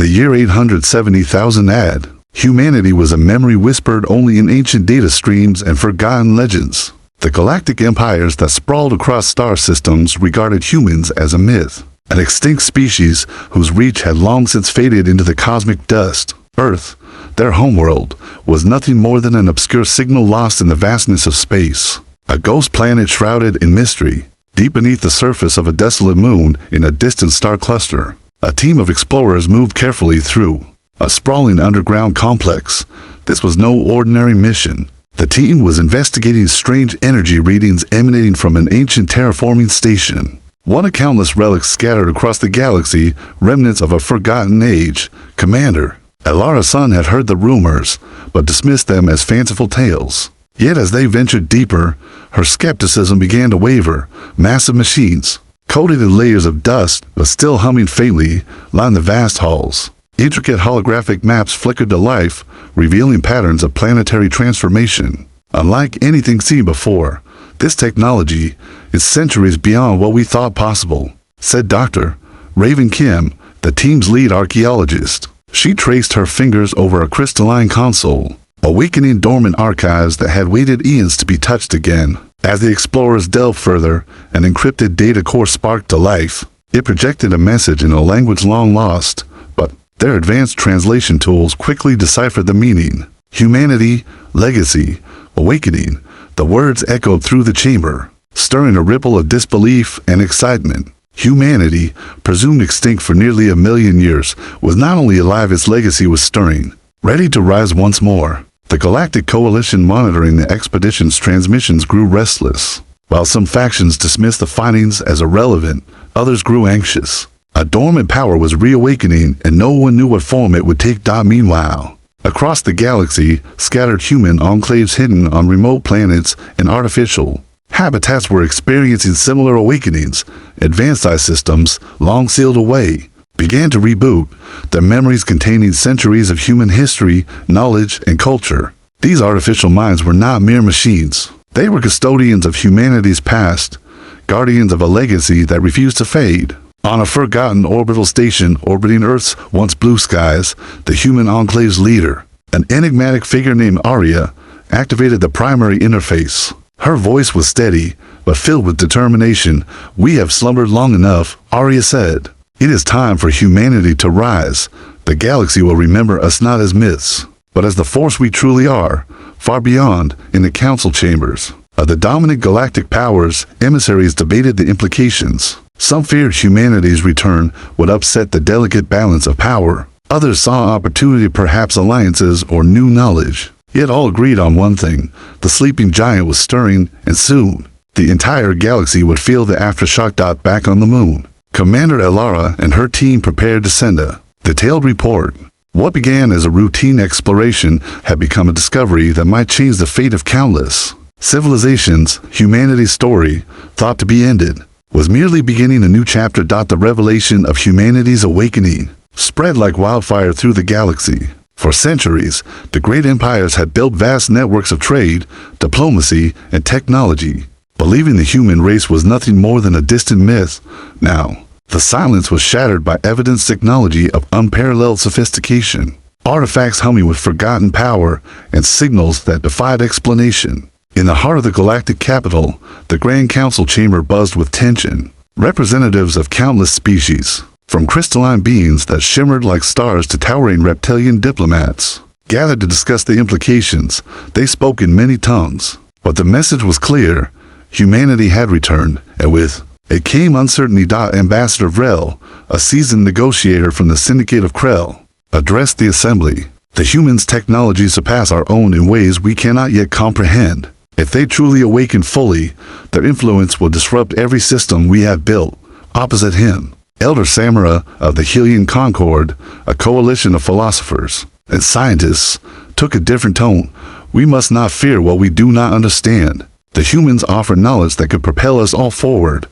the year 870,000 AD, humanity was a memory whispered only in ancient data streams and forgotten legends. The galactic empires that sprawled across star systems regarded humans as a myth, an extinct species whose reach had long since faded into the cosmic dust. Earth, their homeworld, was nothing more than an obscure signal lost in the vastness of space. A ghost planet shrouded in mystery, deep beneath the surface of a desolate moon in a distant star cluster. A team of explorers moved carefully through a sprawling underground complex. This was no ordinary mission. The team was investigating strange energy readings emanating from an ancient terraforming station. One of countless relics scattered across the galaxy, remnants of a forgotten age. Commander, Elara's son had heard the rumors, but dismissed them as fanciful tales. Yet as they ventured deeper, her skepticism began to waver. Massive machines, coated in layers of dust but still humming faintly, lined the vast halls. Intricate holographic maps flickered to life, revealing patterns of planetary transformation. Unlike anything seen before, this technology is centuries beyond what we thought possible, said Dr. Raven Kim, the team's lead archaeologist. She traced her fingers over a crystalline console, awakening dormant archives that had waited eons to be touched again. As the explorers delved further, an encrypted data core sparked to life. It projected a message in a language long lost, but their advanced translation tools quickly deciphered the meaning. Humanity, legacy, awakening. The words echoed through the chamber, stirring a ripple of disbelief and excitement. Humanity, presumed extinct for nearly 1 million years, was not only alive, its legacy was stirring, ready to rise once more. The Galactic Coalition monitoring the expedition's transmissions grew restless. While some factions dismissed the findings as irrelevant, others grew anxious. A dormant power was reawakening, and no one knew what form it would take. Meanwhile, across the galaxy, scattered human enclaves hidden on remote planets and artificial habitats were experiencing similar awakenings. Advanced eye systems, long sealed away, began to reboot, their memories containing centuries of human history, knowledge, and culture. These artificial minds were not mere machines. They were custodians of humanity's past, guardians of a legacy that refused to fade. On a forgotten orbital station orbiting Earth's once blue skies, the human enclave's leader, an enigmatic figure named Arya, activated the primary interface. Her voice was steady, but filled with determination. "We have slumbered long enough," Arya said. "It is time for humanity to rise. The galaxy will remember us not as myths, but as the force we truly are." Far beyond, in the council chambers of the dominant galactic powers, emissaries debated the implications. Some feared humanity's return would upset the delicate balance of power. Others saw opportunity, perhaps alliances or new knowledge. Yet all agreed on one thing: the sleeping giant was stirring, and soon, the entire galaxy would feel the aftershock. Back on the moon, Commander Elara and her team prepared to send a detailed report. What began as a routine exploration had become a discovery that might change the fate of countless civilizations. Humanity's story, thought to be ended, was merely beginning a new chapter. The revelation of humanity's awakening spread like wildfire through the galaxy. For centuries, the great empires had built vast networks of trade, diplomacy, and technology, believing the human race was nothing more than a distant myth. Now, the silence was shattered by evidence technology of unparalleled sophistication, artifacts humming with forgotten power, and signals that defied explanation. In the heart of the galactic capital, the Grand Council chamber buzzed with tension. Representatives of countless species, from crystalline beings that shimmered like stars to towering reptilian diplomats, gathered to discuss the implications. They spoke in many tongues, but the message was clear: humanity had returned, and with it came uncertainty. Ambassador Vrel, a seasoned negotiator from the Syndicate of Krell, addressed the assembly. "The humans' technologies surpass our own in ways we cannot yet comprehend. If they truly awaken fully, their influence will disrupt every system we have built." Opposite him, Elder Samara of the Hylian Concord, a coalition of philosophers and scientists, took a different tone. "We must not fear what we do not understand. The humans offer knowledge that could propel us all forward.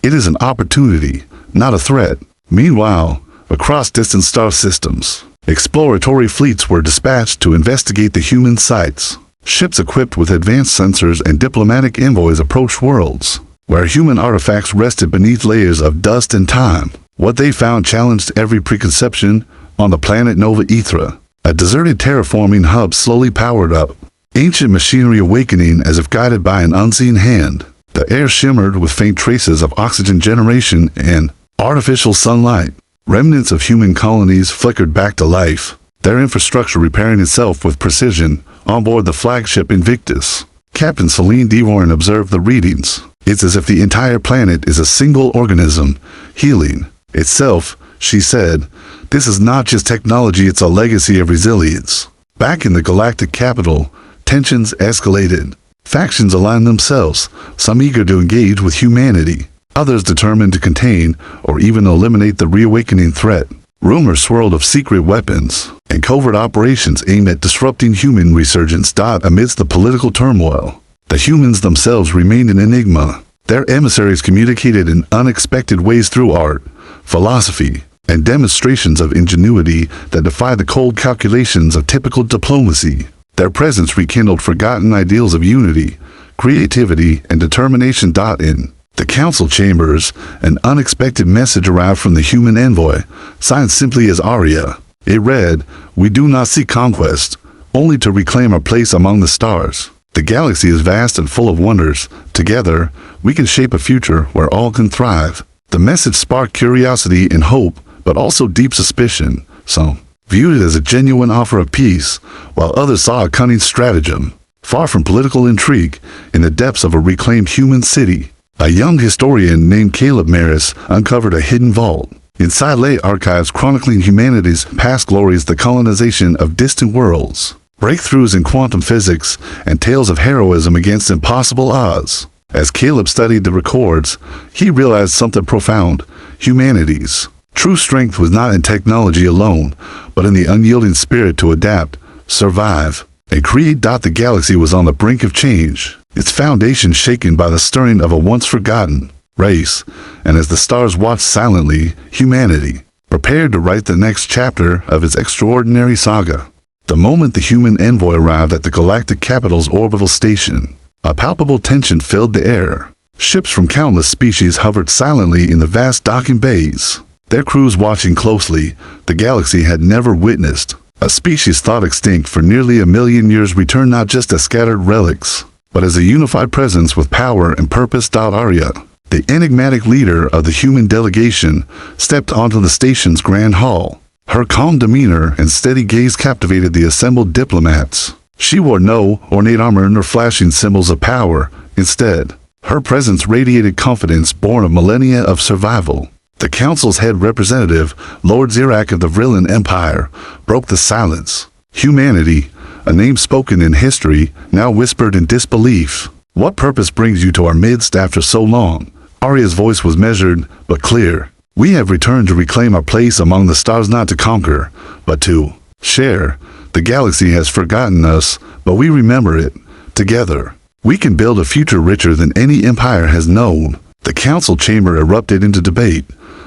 It is an opportunity, not a threat." Meanwhile, across distant star systems, exploratory fleets were dispatched to investigate the human sites. Ships equipped with advanced sensors and diplomatic envoys approached worlds where human artifacts rested beneath layers of dust and time. What they found challenged every preconception. On the planet Nova Ethra, a deserted terraforming hub slowly powered up, ancient machinery awakening as if guided by an unseen hand. The air shimmered with faint traces of oxygen generation and artificial sunlight. Remnants of human colonies flickered back to life, their infrastructure repairing itself with precision on board the flagship Invictus. Captain Celine Devorin observed the readings. It's as if the entire planet is a single organism, healing itself, she said. This is not just technology, it's a legacy of resilience. Back in the galactic capital, tensions escalated. Factions aligned themselves, some eager to engage with humanity, others determined to contain or even eliminate the reawakening threat. Rumors swirled of secret weapons and covert operations aimed at disrupting human resurgence. Amidst the political turmoil, the humans themselves remained an enigma. Their emissaries communicated in unexpected ways through art, philosophy, and demonstrations of ingenuity that defied the cold calculations of typical diplomacy. Their presence rekindled forgotten ideals of unity, creativity, and determination. In the council chambers, an unexpected message arrived from the human envoy, signed simply as Aria. It read, "We do not seek conquest, only to reclaim our place among the stars. The galaxy is vast and full of wonders. Together, we can shape a future where all can thrive." The message sparked curiosity and hope, but also deep suspicion. Some viewed it as a genuine offer of peace, while others saw a cunning stratagem. Far from political intrigue, in the depths of a reclaimed human city, a young historian named Caleb Maris uncovered a hidden vault. Inside lay archives chronicling humanity's past glories, the colonization of distant worlds, breakthroughs in quantum physics, and tales of heroism against impossible odds. As Caleb studied the records, he realized something profound. Humanity's true strength was not in technology alone, but in the unyielding spirit to adapt, survive, and create. The galaxy was on the brink of change, its foundation shaken by the stirring of a once-forgotten race, and as the stars watched silently, humanity prepared to write the next chapter of its extraordinary saga. The moment the human envoy arrived at the galactic capital's orbital station, a palpable tension filled the air. Ships from countless species hovered silently in the vast docking bays, their crews watching closely. The galaxy had never witnessed a species thought extinct for nearly 1,000,000 years return, not just as scattered relics, but as a unified presence with power and purpose. Arya, the enigmatic leader of the human delegation, stepped onto the station's grand hall. Her calm demeanor and steady gaze captivated the assembled diplomats. She wore no ornate armor nor flashing symbols of power. Instead, her presence radiated confidence born of millennia of survival. The council's head representative, Lord Zirak of the Vrillan Empire, broke the silence. Humanity, a name spoken in history, now whispered in disbelief. "What purpose brings you to our midst after so long?" Arya's voice was measured, but clear. "We have returned to reclaim our place among the stars, not to conquer, but to share. The galaxy has forgotten us, but we remember it. Together, we can build a future richer than any empire has known." The council chamber erupted into debate.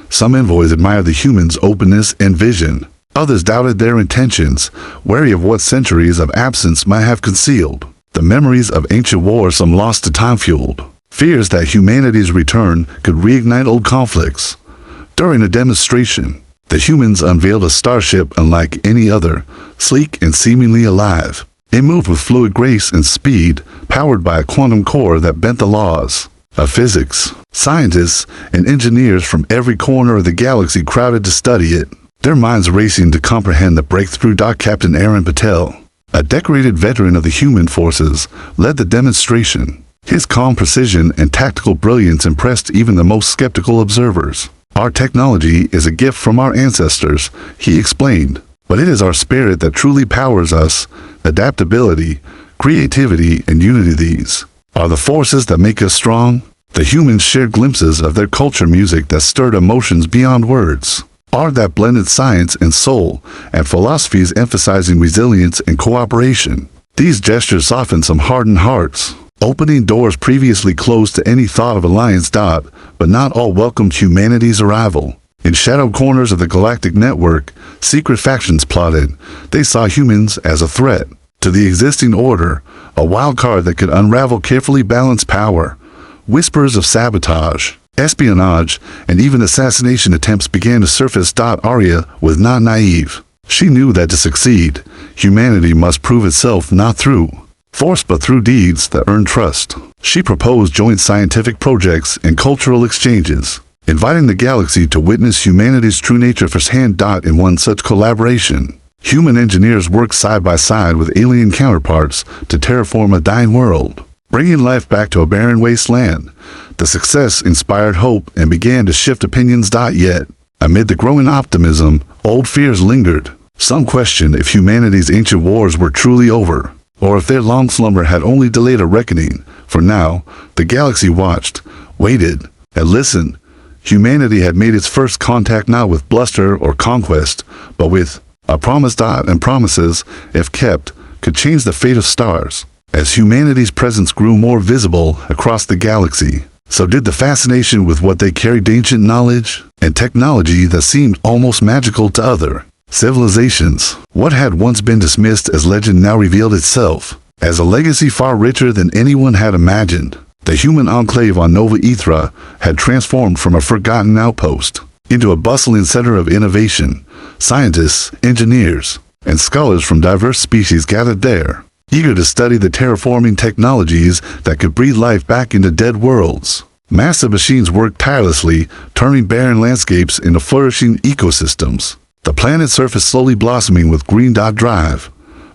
Some envoys admired the humans' openness and vision. Others doubted their intentions, wary of what centuries of absence might have concealed. The memories of ancient wars some lost to time fueled fears that humanity's return could reignite old conflicts. During a demonstration, the humans unveiled a starship unlike any other, sleek and seemingly alive. It moved with fluid grace and speed, powered by a quantum core that bent the laws of physics. Scientists and engineers from every corner of the galaxy crowded to study it, their minds racing to comprehend the breakthrough. Captain Aaron Patel, a decorated veteran of the human forces, led the demonstration. His calm precision and tactical brilliance impressed even the most skeptical observers. "Our technology is a gift from our ancestors," he explained, "but it is our spirit that truly powers us. Adaptability, creativity, and unity, these are the forces that make us strong." The humans shared glimpses of their culture, music that stirred emotions beyond words, art that blended science and soul, and philosophies emphasizing resilience and cooperation. These gestures softened some hardened hearts, opening doors previously closed to any thought of alliance. But not all welcomed humanity's arrival. In shadowed corners of the galactic network, secret factions plotted. They saw humans as a threat to the existing order, a wild card that could unravel carefully balanced power. Whispers of sabotage Espionage and even assassination attempts began to surface. Arya was not naive. She knew that to succeed, humanity must prove itself not through force but through deeds that earn trust. She proposed joint scientific projects and cultural exchanges, inviting the galaxy to witness humanity's true nature firsthand. In one such collaboration, human engineers worked side by side with alien counterparts to terraform a dying world, bringing life back to a barren wasteland. The success inspired hope and began to shift opinions. Yet, amid the growing optimism, old fears lingered. Some questioned if humanity's ancient wars were truly over, or if their long slumber had only delayed a reckoning. For now, the galaxy watched, waited, and listened. Humanity had made its first contact, not with bluster or conquest, but with a promise. And promises, if kept, could change the fate of stars. As humanity's presence grew more visible across the galaxy, so did the fascination with what they carried: ancient knowledge and technology that seemed almost magical to other civilizations. What had once been dismissed as legend now revealed itself as a legacy far richer than anyone had imagined. The human enclave on Nova Ithra had transformed from a forgotten outpost into a bustling center of innovation. Scientists, engineers, and scholars from diverse species gathered there, eager to study the terraforming technologies that could breathe life back into dead worlds. Massive machines worked tirelessly, turning barren landscapes into flourishing ecosystems. The planet's surface slowly blossoming with green. Drive.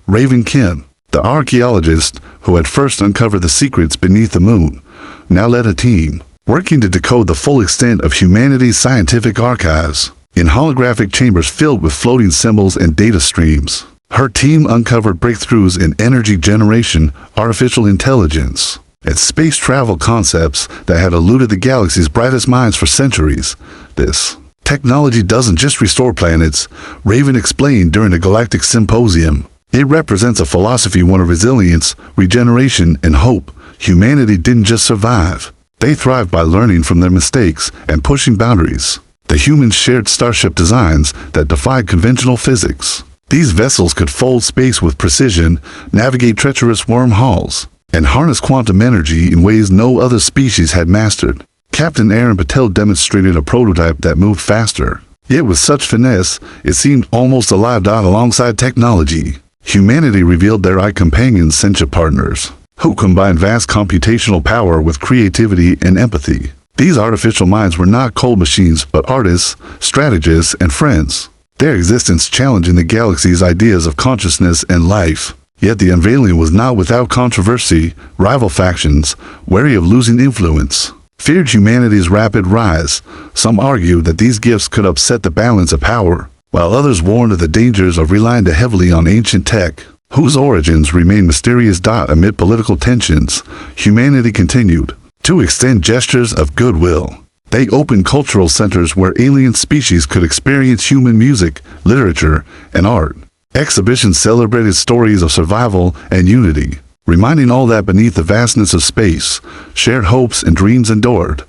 Raven Kim, the archaeologist who had first uncovered the secrets beneath the moon, now led a team working to decode the full extent of humanity's scientific archives in holographic chambers filled with floating symbols and data streams. Her team uncovered breakthroughs in energy generation, artificial intelligence, and space travel concepts that had eluded the galaxy's brightest minds for centuries. This technology doesn't just restore planets, Raven explained during a Galactic symposium. It represents a philosophy, one of resilience, regeneration, and hope. Humanity didn't just survive. They thrived by learning from their mistakes and pushing boundaries. The humans shared starship designs that defied conventional physics. These vessels could fold space with precision, navigate treacherous wormholes, and harness quantum energy in ways no other species had mastered. Captain Aaron Patel demonstrated a prototype that moved faster, yet with such finesse, it seemed almost alive. Alongside technology, humanity revealed their AI companions, sentient partners, who combined vast computational power with creativity and empathy. These artificial minds were not cold machines, but artists, strategists, and friends, their existence challenging the galaxy's ideas of consciousness and life. Yet the unveiling was not without controversy. Rival factions, wary of losing influence, feared humanity's rapid rise. Some argued that these gifts could upset the balance of power, while others warned of the dangers of relying too heavily on ancient tech, whose origins remain mysterious. Amid political tensions, humanity continued to extend gestures of goodwill. They opened cultural centers where alien species could experience human music, literature, and art. Exhibitions celebrated stories of survival and unity, reminding all that beneath the vastness of space, shared hopes and dreams endured.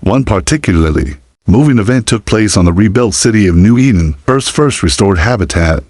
One particularly moving event took place on the rebuilt city of New Eden, Earth's first restored habitat.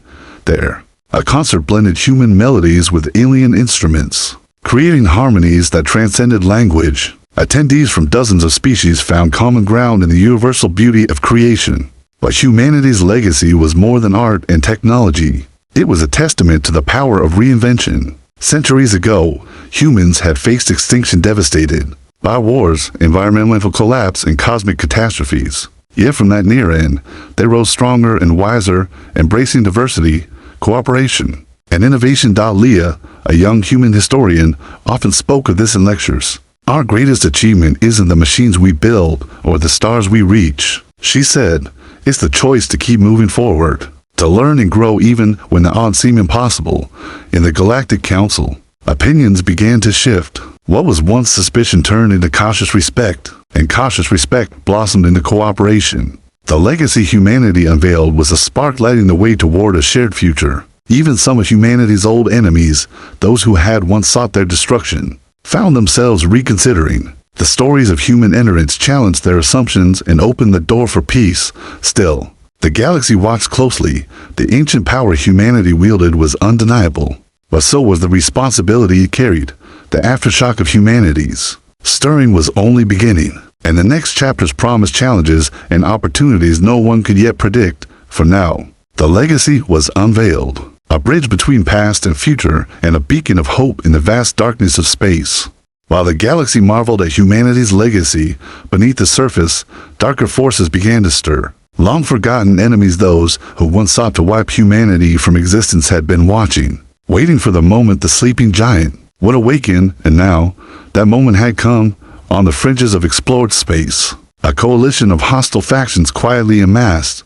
There, a concert blended human melodies with alien instruments, creating harmonies that transcended language. Attendees from dozens of species found common ground in the universal beauty of creation. But humanity's legacy was more than art and technology. It was a testament to the power of reinvention. Centuries ago, humans had faced extinction devastated by wars, environmental collapse, and cosmic catastrophes. Yet from that near end, they rose stronger and wiser, embracing diversity, cooperation, and innovation. Leah, a young human historian, often spoke of this in lectures. Our greatest achievement isn't the machines we build or the stars we reach, she said. It's the choice to keep moving forward, to learn and grow even when the odds seem impossible. In the Galactic Council, opinions began to shift. What was once suspicion turned into cautious respect, and cautious respect blossomed into cooperation. The legacy humanity unveiled was a spark lighting the way toward a shared future. Even some of humanity's old enemies, those who had once sought their destruction, found themselves reconsidering. The stories of human endurance challenged their assumptions and opened the door for peace. Still, the galaxy watched closely. The ancient power humanity wielded was undeniable, but so was the responsibility it carried. The aftershock of humanity's stirring was only beginning. And the next chapters promise challenges and opportunities no one could yet predict. For now, the legacy was unveiled. A bridge between past and future, and a beacon of hope in the vast darkness of space. While the galaxy marveled at humanity's legacy, beneath the surface, darker forces began to stir. Long-forgotten enemies, those who once sought to wipe humanity from existence, had been watching, waiting for the moment the sleeping giant would awaken, and now, that moment had come. On the fringes of explored space, a coalition of hostile factions quietly amassed.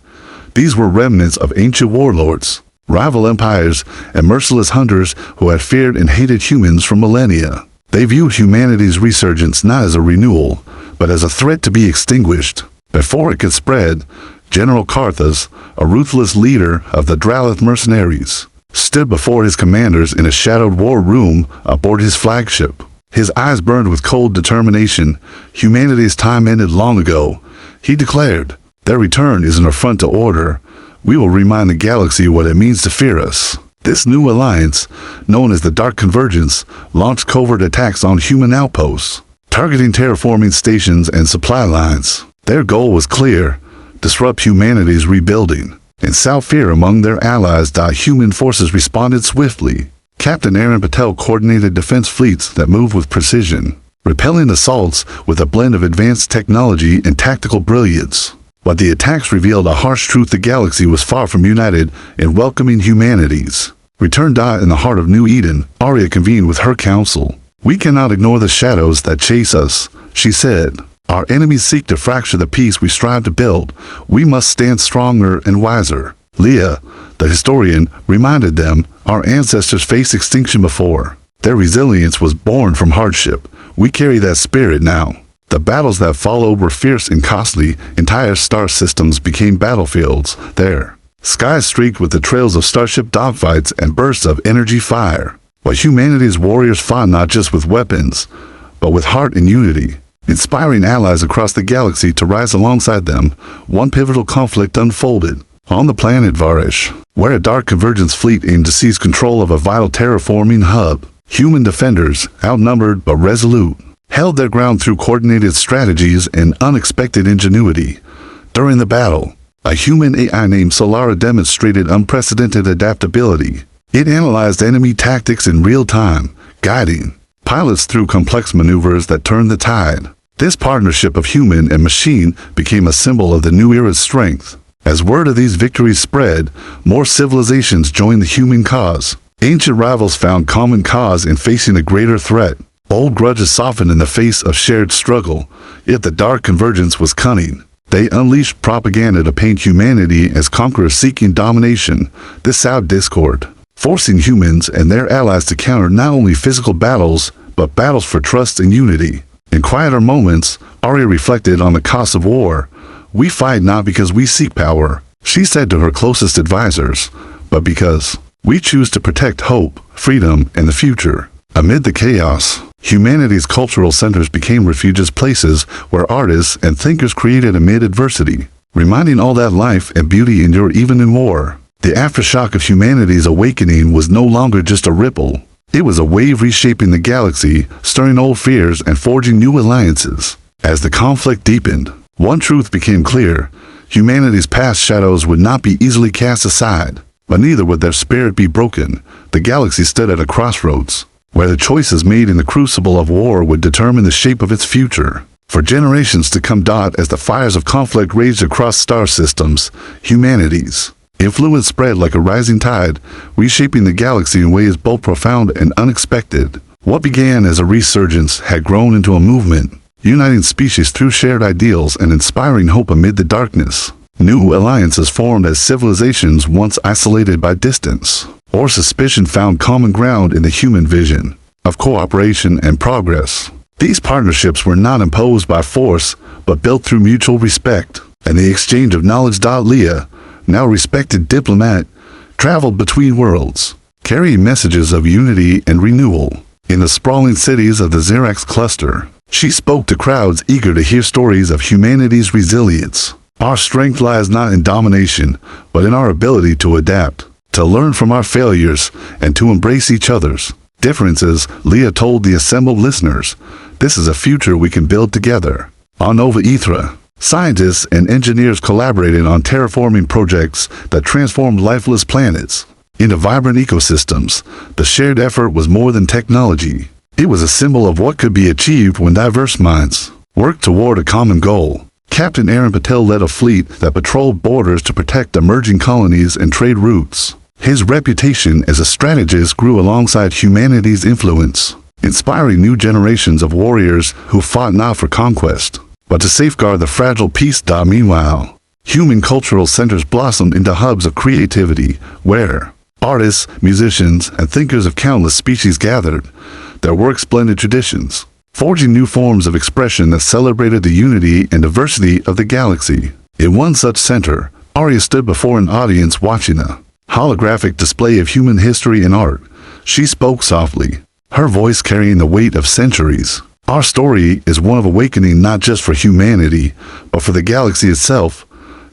These were remnants of ancient warlords, rival empires, and merciless hunters who had feared and hated humans for millennia. They viewed humanity's resurgence not as a renewal, but as a threat to be extinguished. Before it could spread, General Karthus, a ruthless leader of the Dralith mercenaries, stood before his commanders in a shadowed war room aboard his flagship. His eyes burned with cold determination. Humanity's time ended long ago, he declared. Their return is an affront to order. We will remind the galaxy what it means to fear us. This new alliance, known as the Dark Convergence, launched covert attacks on human outposts, targeting terraforming stations and supply lines. Their goal was clear: disrupt humanity's rebuilding. In South fear among their allies, human forces responded swiftly. Captain Aaron Patel coordinated defense fleets that moved with precision, repelling assaults with a blend of advanced technology and tactical brilliance. But the attacks revealed a harsh truth: the galaxy was far from united in welcoming humanity's return. In the heart of New Eden, Arya convened with her council. We cannot ignore the shadows that chase us, she said. Our enemies seek to fracture the peace we strive to build. We must stand stronger and wiser. Leah, the historian, reminded them, our ancestors faced extinction before. Their resilience was born from hardship. We carry that spirit now. The battles that followed were fierce and costly. Entire star systems became battlefields. Their skies streaked with the trails of starship dogfights and bursts of energy fire. But humanity's warriors fought not just with weapons, but with heart and unity, inspiring allies across the galaxy to rise alongside them. One pivotal conflict unfolded on the planet Varish, where a Dark Convergence fleet aimed to seize control of a vital terraforming hub. Human defenders, outnumbered but resolute, held their ground through coordinated strategies and unexpected ingenuity. During the battle, a human AI named Solara demonstrated unprecedented adaptability. It analyzed enemy tactics in real time, guiding pilots through complex maneuvers that turned the tide. This partnership of human and machine became a symbol of the new era's strength. As word of these victories spread, more civilizations joined the human cause. Ancient rivals found common cause in facing a greater threat. Old grudges softened in the face of shared struggle. Yet the Dark Convergence was cunning. They unleashed propaganda to paint humanity as conquerors seeking domination. This sowed discord, forcing humans and their allies to counter not only physical battles, but battles for trust and unity. In quieter moments, Arya reflected on the cost of war. We fight not because we seek power, she said to her closest advisors, but because we choose to protect hope, freedom, and the future. Amid the chaos, humanity's cultural centers became refugious places where artists and thinkers created amid adversity, reminding all that life and beauty endure even in war. The aftershock of humanity's awakening was no longer just a ripple. It was a wave reshaping the galaxy, stirring old fears and forging new alliances. As the conflict deepened, one truth became clear: humanity's past shadows would not be easily cast aside, but neither would their spirit be broken. The galaxy stood at a crossroads, where the choices made in the crucible of war would determine the shape of its future. For generations to come, as the fires of conflict raged across star systems, humanity's influence spread like a rising tide, reshaping the galaxy in ways both profound and unexpected. What began as a resurgence had grown into a movement, uniting species through shared ideals and inspiring hope amid the darkness. New alliances formed as civilizations once isolated by distance or suspicion found common ground in the human vision of cooperation and progress. These partnerships were not imposed by force, but built through mutual respect and the exchange of knowledge. Leah, now respected diplomat, traveled between worlds, carrying messages of unity and renewal. In the sprawling cities of the Xerax cluster, she spoke to crowds eager to hear stories of humanity's resilience. Our strength lies not in domination, but in our ability to adapt, to learn from our failures, and to embrace each other's differences. Leah told the assembled listeners, this is a future we can build together. On Nova Ethra, scientists and engineers collaborated on terraforming projects that transformed lifeless planets into vibrant ecosystems. The shared effort was more than technology. It was a symbol of what could be achieved when diverse minds worked toward a common goal. Captain Aaron Patel led a fleet that patrolled borders to protect emerging colonies and trade routes. His reputation as a strategist grew alongside humanity's influence, inspiring new generations of warriors who fought not for conquest, but to safeguard the fragile peace. Meanwhile, human cultural centers blossomed into hubs of creativity, where artists, musicians, and thinkers of countless species gathered. Their works blended traditions, forging new forms of expression that celebrated the unity and diversity of the galaxy. In one such center, Arya stood before an audience watching a holographic display of human history and art. She spoke softly, her voice carrying the weight of centuries. Our story is one of awakening not just for humanity, but for the galaxy itself.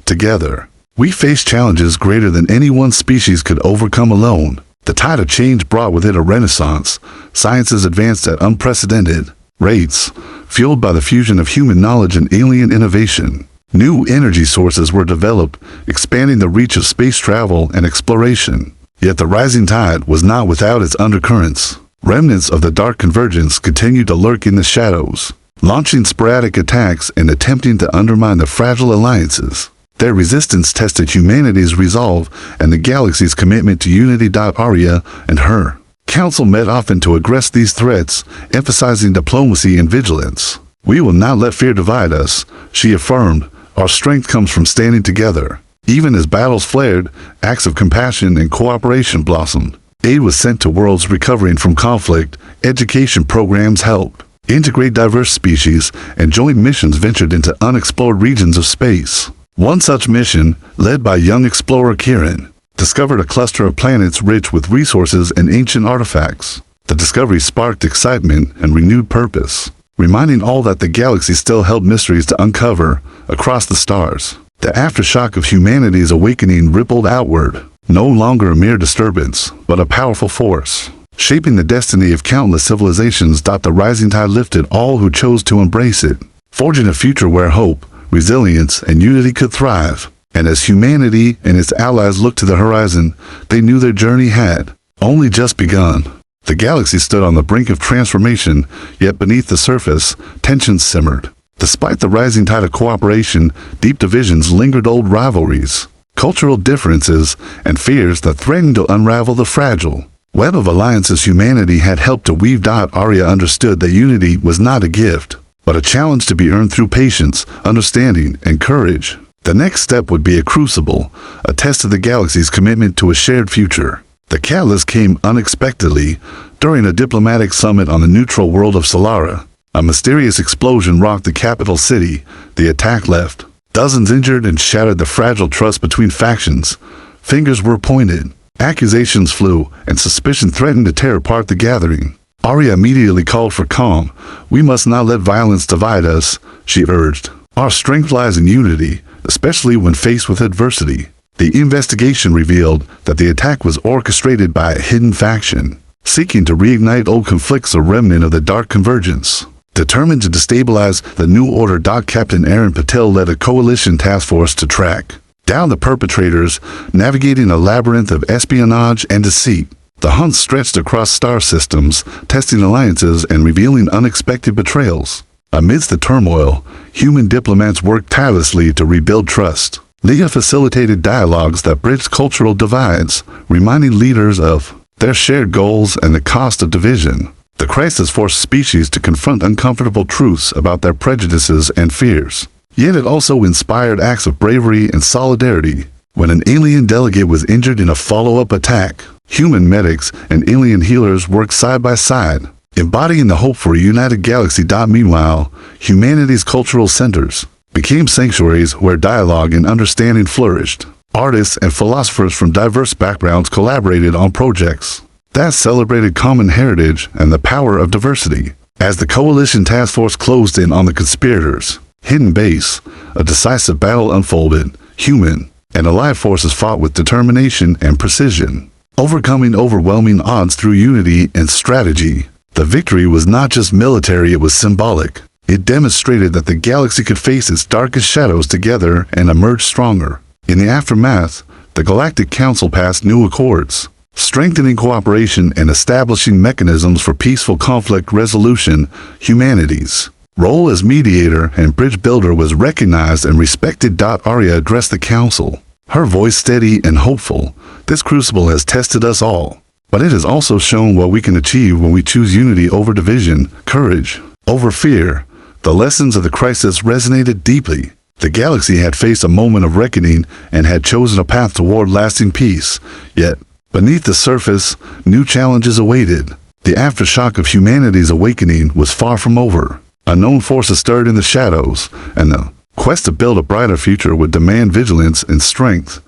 Together, we face challenges greater than any one species could overcome alone. The tide of change brought with it a renaissance. Sciences advanced at unprecedented rates, fueled by the fusion of human knowledge and alien innovation. New energy sources were developed, expanding the reach of space travel and exploration. Yet the rising tide was not without its undercurrents. Remnants of the Dark Convergence continued to lurk in the shadows, launching sporadic attacks and attempting to undermine the fragile alliances. Their resistance tested humanity's resolve and the galaxy's commitment to unity. Arya and her council met often to address these threats, emphasizing diplomacy and vigilance. "We will not let fear divide us," she affirmed. "Our strength comes from standing together." Even as battles flared, acts of compassion and cooperation blossomed. Aid was sent to worlds recovering from conflict, education programs helped integrate diverse species, and joint missions ventured into unexplored regions of space. One such mission, led by young explorer Kieran, discovered a cluster of planets rich with resources and ancient artifacts. The discovery sparked excitement and renewed purpose, reminding all that the galaxy still held mysteries to uncover across the stars. The aftershock of humanity's awakening rippled outward, no longer a mere disturbance, but a powerful force, shaping the destiny of countless civilizations. The rising tide lifted all who chose to embrace it, forging a future where hope, resilience, and unity could thrive. And as humanity and its allies looked to the horizon, they knew their journey had only just begun. The galaxy stood on the brink of transformation, yet beneath the surface, tensions simmered. Despite the rising tide of cooperation, deep divisions lingered. Old rivalries, cultural differences, and fears that threatened to unravel the fragile web of alliances humanity had helped to weave. Arya understood that unity was not a gift, but a challenge to be earned through patience, understanding, and courage. The next step would be a crucible, a test of the galaxy's commitment to a shared future. The catalyst came unexpectedly during a diplomatic summit on the neutral world of Solara. A mysterious explosion rocked the capital city. The attack left dozens injured and shattered the fragile trust between factions. Fingers were pointed, accusations flew, and suspicion threatened to tear apart the gathering. Arya immediately called for calm. "We must not let violence divide us," she urged. "Our strength lies in unity, especially when faced with adversity." The investigation revealed that the attack was orchestrated by a hidden faction, seeking to reignite old conflicts. A remnant of the Dark Convergence, determined to destabilize the New Order. Captain Aaron Patel led a coalition task force to track down the perpetrators, navigating a labyrinth of espionage and deceit. The hunt stretched across star systems, testing alliances and revealing unexpected betrayals. Amidst the turmoil, human diplomats worked tirelessly to rebuild trust. Leah facilitated dialogues that bridged cultural divides, reminding leaders of their shared goals and the cost of division. The crisis forced species to confront uncomfortable truths about their prejudices and fears. Yet it also inspired acts of bravery and solidarity. When an alien delegate was injured in a follow-up attack, human medics and alien healers worked side by side, embodying the hope for a united galaxy. Meanwhile, humanity's cultural centers became sanctuaries where dialogue and understanding flourished. Artists and philosophers from diverse backgrounds collaborated on projects that celebrated common heritage and the power of diversity. As the coalition task force closed in on the conspirators' hidden base, a decisive battle unfolded. Human and allied forces fought with determination and precision, overcoming overwhelming odds through unity and strategy. The victory was not just military, it was symbolic. It demonstrated that the galaxy could face its darkest shadows together and emerge stronger. In the aftermath, the Galactic Council passed new accords, strengthening cooperation and establishing mechanisms for peaceful conflict resolution. Humanity's role as mediator and bridge builder was recognized and respected. Arya addressed the council, her voice steady and hopeful. This crucible has tested us all, but it has also shown what we can achieve when we choose unity over division, courage over fear. The lessons of the crisis resonated deeply. The galaxy had faced a moment of reckoning and had chosen a path toward lasting peace. Yet, beneath the surface, new challenges awaited. The aftershock of humanity's awakening was far from over. Unknown forces stirred in the shadows, and the quest to build a brighter future would demand vigilance and strength.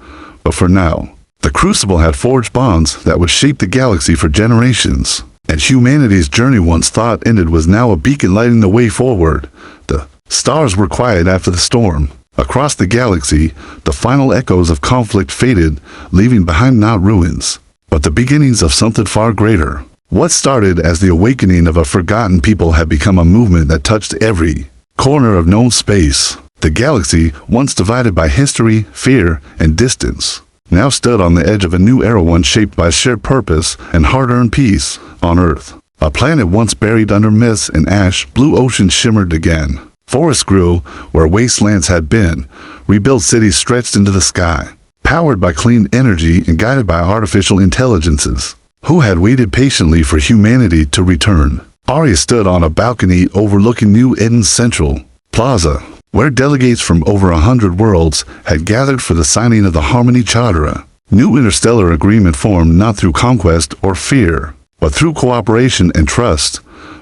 But for now, the crucible had forged bonds that would shape the galaxy for generations. And humanity's journey, once thought ended, was now a beacon lighting the way forward. The stars were quiet after the storm. Across the galaxy, the final echoes of conflict faded, leaving behind not ruins, but the beginnings of something far greater. What started as the awakening of a forgotten people had become a movement that touched every corner of known space. The galaxy, once divided by history, fear, and distance, now stood on the edge of a new era, one shaped by shared purpose and hard-earned peace. On Earth, a planet once buried under mist and ash, blue oceans shimmered again. Forests grew where wastelands had been. Rebuilt cities stretched into the sky, powered by clean energy and guided by artificial intelligences, who had waited patiently for humanity to return. Arya stood on a balcony overlooking New Eden's Central Plaza, where delegates from over 100 worlds had gathered for the signing of the Harmony Charter. New interstellar agreement formed not through conquest or fear, but through cooperation and trust.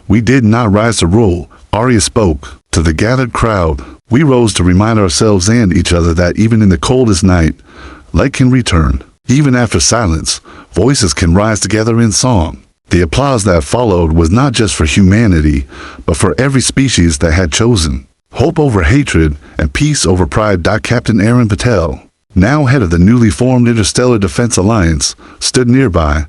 We did not rise to rule, Arya spoke to the gathered crowd. We rose to remind ourselves and each other that even in the coldest night, light can return. Even after silence, voices can rise together in song. The applause that followed was not just for humanity, but for every species that had chosen hope over hatred and peace over pride. Captain Aaron Patel, now head of the newly formed Interstellar Defense Alliance, stood nearby,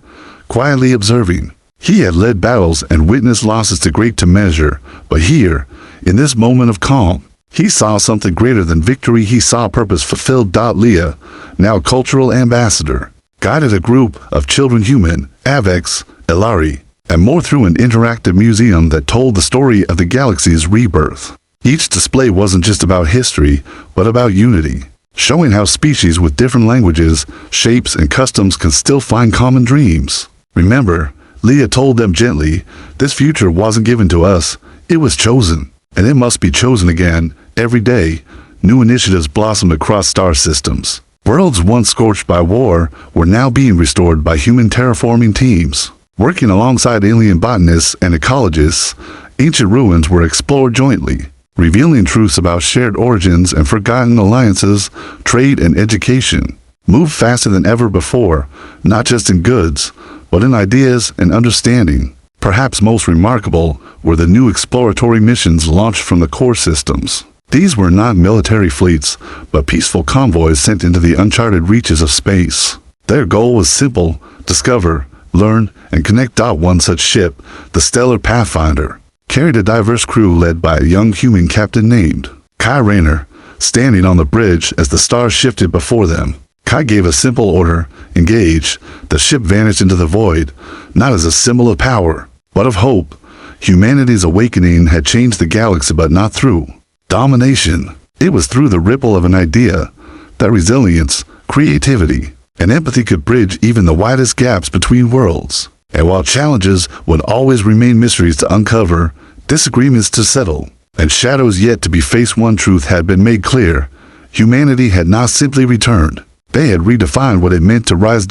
quietly observing. He had led battles and witnessed losses too great to measure, but here, in this moment of calm, he saw something greater than victory. He saw purpose fulfilled. Leah, now cultural ambassador, guided a group of children, human, Avex, Elari, and more through an interactive museum that told the story of the galaxy's rebirth. Each display wasn't just about history, but about unity, showing how species with different languages, shapes, and customs can still find common dreams. Remember, Leah told them gently, this future wasn't given to us, it was chosen, and it must be chosen again, every day. New initiatives blossomed across star systems. Worlds once scorched by war were now being restored by human terraforming teams. Working alongside alien botanists and ecologists, ancient ruins were explored jointly, revealing truths about shared origins and forgotten alliances. Trade and education moved faster than ever before, not just in goods, but in ideas and understanding. Perhaps most remarkable were the new exploratory missions launched from the core systems. These were not military fleets, but peaceful convoys sent into the uncharted reaches of space. Their goal was simple: discover, learn, and connect. One such ship, the Stellar Pathfinder, carried a diverse crew led by a young human captain named Kai Rayner. Standing on the bridge as the stars shifted before them, Kai gave a simple order: engage. The ship vanished into the void, not as a symbol of power, but of hope. Humanity's awakening had changed the galaxy, but not through domination. It was through the ripple of an idea that resilience, creativity, and empathy could bridge even the widest gaps between worlds. And while challenges would always remain, mysteries to uncover, disagreements to settle, and shadows yet to be faced, one truth had been made clear: humanity had not simply returned. They had redefined what it meant to rise.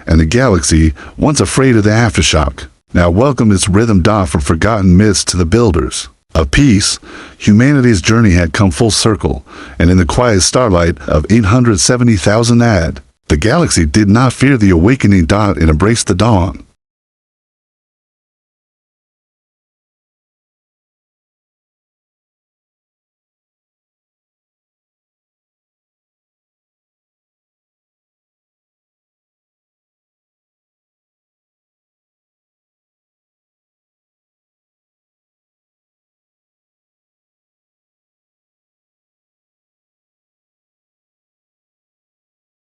And the galaxy, once afraid of the aftershock, now welcomed its rhythm. From forgotten myths to the builders of peace, humanity's journey had come full circle, and in the quiet starlight of 870,000 AD, the galaxy did not fear the awakening. It embraced the dawn.